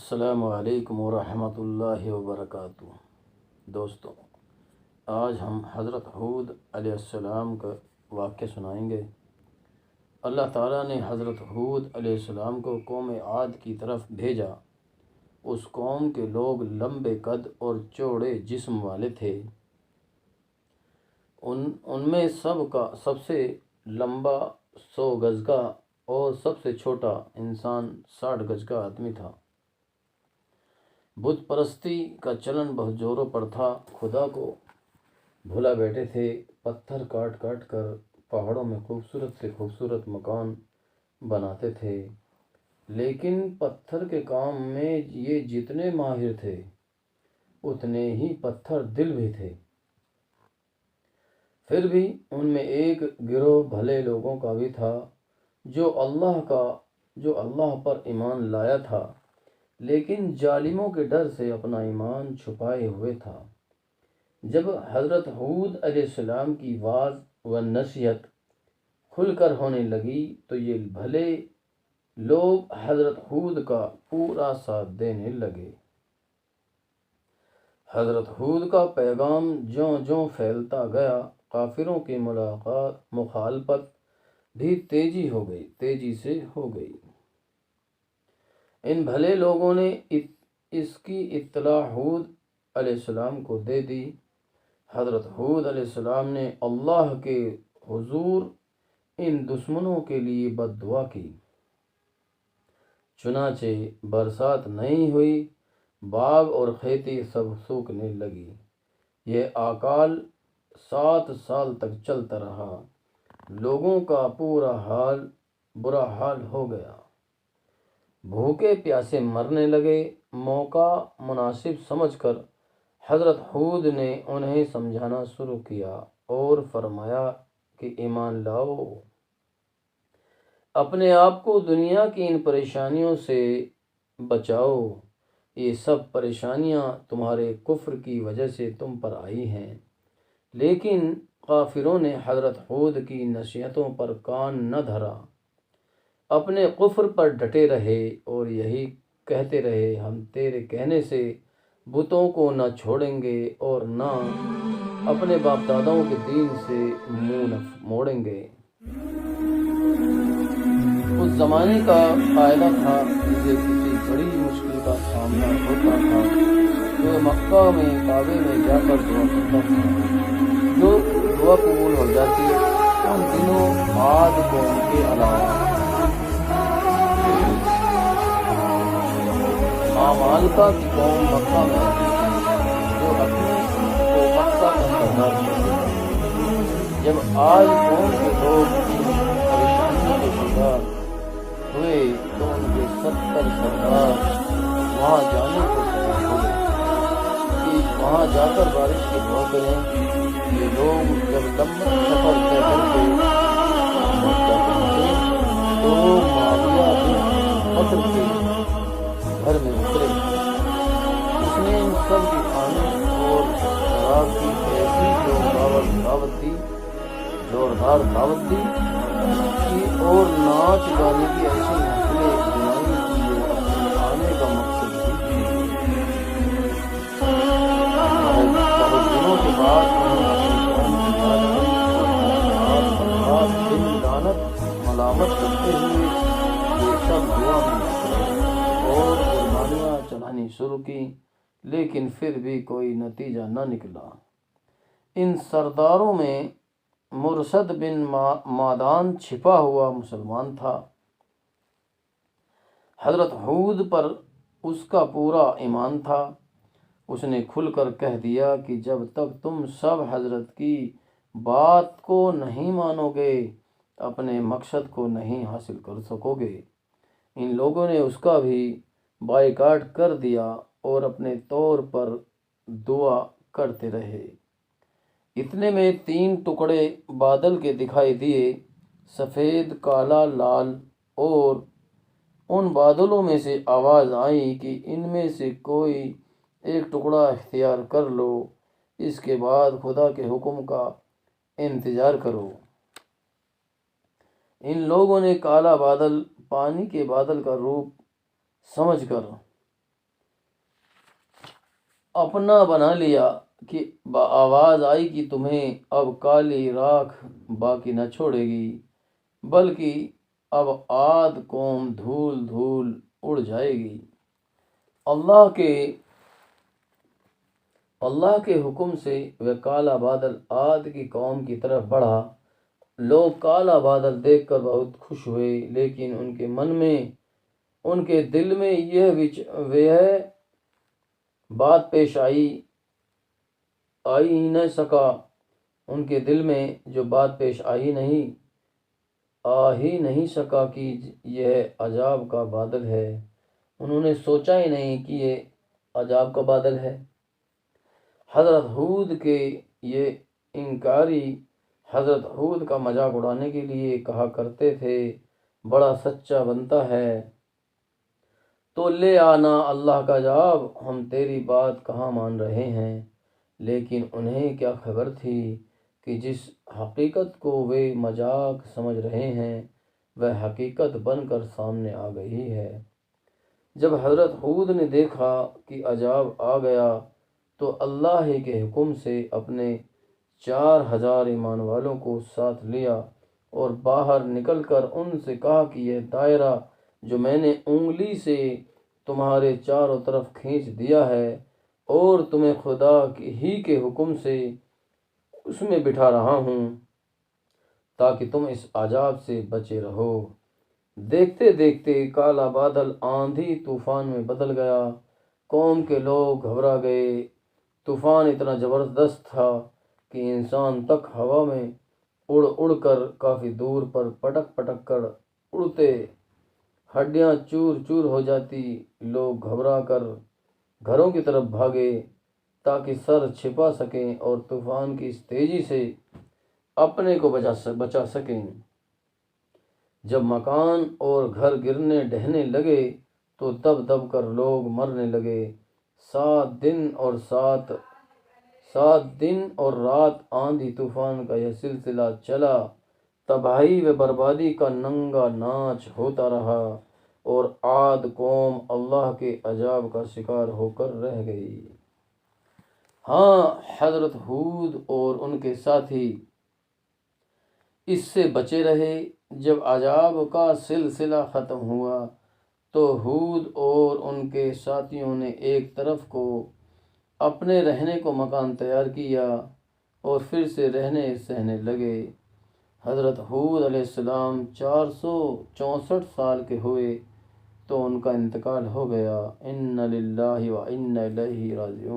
السلام علیکم ورحمۃ اللہ وبرکاتہ۔ دوستو، آج ہم حضرت ہود علیہ السلام کا واقعہ سنائیں گے۔ اللہ تعالیٰ نے حضرت ہود علیہ السلام کو قوم عاد کی طرف بھیجا۔ اس قوم کے لوگ لمبے قد اور چوڑے جسم والے تھے۔ ان میں سب سے لمبا 100 گز کا اور سب سے چھوٹا انسان 60 گز کا آدمی تھا۔ بت پرستی کا چلن بہت زوروں پر تھا۔ خدا کو بھلا بیٹھے تھے۔ پتھر کاٹ کر پہاڑوں میں خوبصورت سے خوبصورت مکان بناتے تھے، لیکن پتھر کے کام میں یہ جتنے ماہر تھے اتنے ہی پتھر دل بھی تھے۔ پھر بھی ان میں ایک گروہ بھلے لوگوں کا بھی تھا جو اللہ پر ایمان لایا تھا، لیکن ظالموں کے ڈر سے اپنا ایمان چھپائے ہوئے تھا۔ جب حضرت ہود علیہ السلام کی واعظ و نصیحت کھل کر ہونے لگی تو یہ بھلے لوگ حضرت ہود کا پورا ساتھ دینے لگے۔ حضرت ہود کا پیغام جوں پھیلتا گیا، کافروں کی مخالفت بھی تیزی سے ہو گئی۔ ان بھلے لوگوں نے اس کی اطلاع ہود علیہ السلام کو دے دی۔ حضرت ہود علیہ السلام نے اللہ کے حضور ان دشمنوں کے لیے بد دعا کی۔ چنانچہ برسات نہیں ہوئی، باغ اور کھیتی سب سوکھنے لگی۔ یہ اکال 7 سال تک چلتا رہا۔ لوگوں کا برا حال ہو گیا۔ بھوکے پیاسے مرنے لگے۔ موقع مناسب سمجھ کر حضرت ہود نے انہیں سمجھانا شروع کیا اور فرمایا کہ ایمان لاؤ، اپنے آپ کو دنیا کی ان پریشانیوں سے بچاؤ۔ یہ سب پریشانیاں تمہارے کفر کی وجہ سے تم پر آئی ہیں۔ لیکن کافروں نے حضرت ہود کی نصیحتوں پر کان نہ دھرا، اپنے کفر پر ڈٹے رہے اور یہی کہتے رہے، ہم تیرے کہنے سے بتوں کو نہ چھوڑیں گے اور نہ اپنے باپ داداؤں کے دین سے منہ موڑیں گے۔ اس زمانے کا قاعدہ تھا، جسے کسی بڑی مشکل کا سامنا ہوتا تھا تو مکہ میں کعبے میں جا کر دعا کرتا تھا۔ جو دعا قبول ہو جاتی ان دنوں عاد قوم کے علاوہ مالکہ کی قوم مکہ میں آتی تھی، جو اپنے کو مکہ کا سردار تھا۔ جب آج قوم کے لوگ پریشانیوں کے شکار ہوئے تو ان کے 70 سردار وہاں جانے کو تیار ہوئے کہ وہاں جا کر بارش کی دعا کریں۔ یہ لوگ جب لمبا سفر طے کر کے مکہ پہنچے تو معاویہ بن قطر کے گھر میں اترے۔ اس نے ان سب کی کھانے اور شراب کی ایسی زوردار دعوت دی اور ناچ گانے کی ایسی محفلیں بنائی کہ یہ اپنے آنے کا مقصد بھی بہت دنوں کے بعد انہیں اپنی قوم کی دن لعنت ملامت کرتے ہوئے یہ سب دعا میں اور قربانیاں چڑھانی شروع کی، لیکن پھر بھی کوئی نتیجہ نہ نکلا۔ ان سرداروں میں مرصد بن مادان چھپا ہوا مسلمان تھا۔ حضرت ہود پر اس کا پورا ایمان تھا۔ اس نے کھل کر کہہ دیا کہ جب تک تم سب حضرت کی بات کو نہیں مانو گے اپنے مقصد کو نہیں حاصل کر سکو گے۔ ان لوگوں نے اس کا بھی بائیکاٹ کر دیا اور اپنے طور پر دعا کرتے رہے۔ اتنے میں 3 ٹکڑے بادل کے دکھائی دیے، سفید، کالا، لال، اور ان بادلوں میں سے آواز آئی کہ ان میں سے کوئی ایک ٹکڑا اختیار کر لو، اس کے بعد خدا کے حکم کا انتظار کرو۔ ان لوگوں نے کالا بادل پانی کے بادل کا روپ سمجھ کر اپنا بنا لیا کہ آواز آئی کہ تمہیں اب کالی راکھ باقی نہ چھوڑے گی، بلکہ اب عاد قوم دھول دھول اڑ جائے گی۔ اللہ کے حکم سے وہ کالا بادل عاد کی قوم کی طرف بڑھا۔ لوگ کالا بادل دیکھ کر بہت خوش ہوئے، لیکن ان کے دل میں وہ بات پیش آئی نہ سکا۔ ان کے دل میں جو بات پیش آ ہی نہیں سکا کہ یہ عذاب کا بادل ہے۔ انہوں نے سوچا ہی نہیں کہ یہ عذاب کا بادل ہے۔ حضرت ہود کے یہ انکاری حضرت ہود کا مذاق اڑانے کے لیے کہا کرتے تھے، بڑا سچا بنتا ہے تو لے آنا اللہ کا عذاب، ہم تیری بات کہاں مان رہے ہیں۔ لیکن انہیں کیا خبر تھی کہ جس حقیقت کو وہ مذاق سمجھ رہے ہیں وہ حقیقت بن کر سامنے آ گئی ہے۔ جب حضرت ہود نے دیکھا کہ عذاب آ گیا تو اللہ ہی کے حکم سے اپنے 4000 ایمان والوں کو ساتھ لیا اور باہر نکل کر ان سے کہا کہ یہ دائرہ جو میں نے انگلی سے تمہارے چاروں طرف کھینچ دیا ہے اور تمہیں خدا ہی کے حکم سے اس میں بٹھا رہا ہوں تاکہ تم اس عذاب سے بچے رہو۔ دیکھتے دیکھتے کالا بادل آندھی طوفان میں بدل گیا۔ قوم کے لوگ گھبرا گئے۔ طوفان اتنا زبردست تھا کہ انسان تک ہوا میں اڑ کر کافی دور پر پٹک پٹک کر اڑتے، ہڈیاں چور چور ہو جاتی۔ لوگ گھبرا کر گھروں کی طرف بھاگے تاکہ سر چھپا سکیں اور طوفان کی اس تیزی سے اپنے کو بچا سکیں۔ جب مکان اور گھر گرنے ڈھہنے لگے تو دب دب کر لوگ مرنے لگے۔ 7 دن اور رات آندھی طوفان کا یہ سلسلہ چلا۔ تباہی و بربادی کا ننگا ناچ ہوتا رہا اور عاد قوم اللہ کے عذاب کا شکار ہو کر رہ گئی۔ ہاں، حضرت ہود اور ان کے ساتھی اس سے بچے رہے۔ جب عذاب کا سلسلہ ختم ہوا تو ہود اور ان کے ساتھیوں نے ایک طرف کو اپنے رہنے کو مکان تیار کیا اور پھر سے رہنے سہنے لگے۔ حضرت ہود علیہ السلام 464 سال کے ہوئے تو ان کا انتقال ہو گیا۔ اِنَّ لِلَّهِ وَإِنَّ إِلَيْهِ راجعون۔